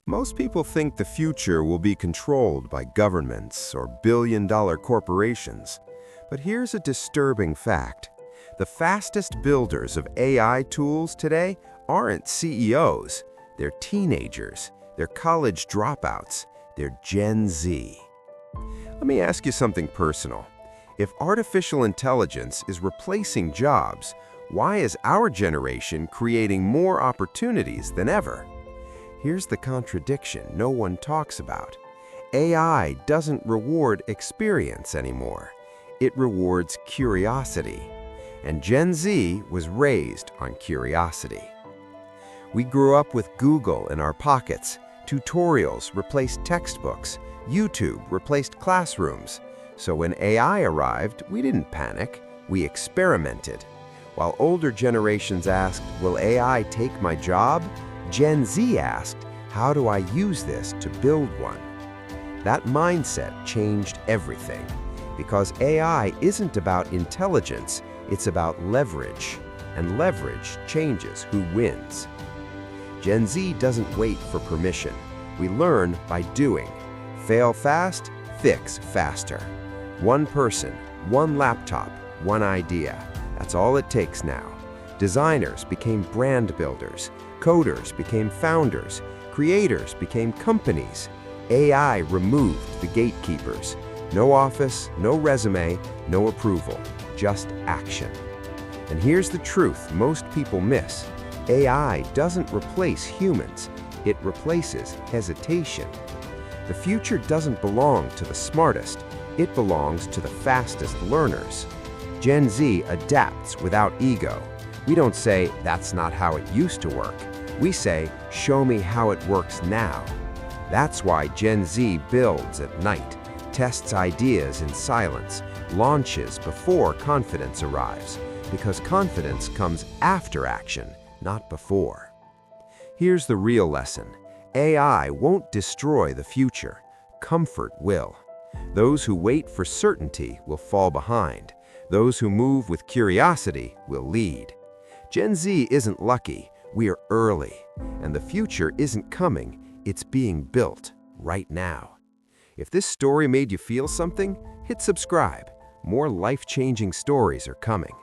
Most people think the future will be controlled by governments or billion-dollar corporations. But here's a disturbing fact. The fastest builders of AI tools today aren't CEOs. They're teenagers. They're college dropouts. They're Gen Z. Let me ask you something personal. If artificial intelligence is replacing jobs, why is our generation creating more opportunities than ever? Here's the contradiction no one talks about. AI doesn't reward experience anymore. It rewards curiosity. And Gen Z was raised on curiosity. We grew up with Google in our pockets. Tutorials replaced textbooks. YouTube replaced classrooms. So when AI arrived, we didn't panic. We experimented. While older generations asked, "Will AI take my job?" Gen Z asked, "How do I use this to build one?" That mindset changed everything. Because AI isn't about intelligence, it's about leverage. And leverage changes who wins. Gen Z doesn't wait for permission. We learn by doing. Fail fast, fix faster. One person, one laptop, one idea. That's all it takes now. Designers became brand builders. Coders became founders. Creators became companies. AI removed the gatekeepers. No office, no resume, no approval, just action. And here's the truth most people miss. AI doesn't replace humans. It replaces hesitation. The future doesn't belong to the smartest. It belongs to the fastest learners. Gen Z adapts without ego. We don't say, "That's not how it used to work." We say, "Show me how it works now." That's why Gen Z builds at night, tests ideas in silence, launches before confidence arrives, because confidence comes after action, not before. Here's the real lesson. AI won't destroy the future. Comfort will. Those who wait for certainty will fall behind. Those who move with curiosity will lead. Gen Z isn't lucky. We are early. And the future isn't coming. It's being built right now. If this story made you feel something, hit subscribe. More life-changing stories are coming.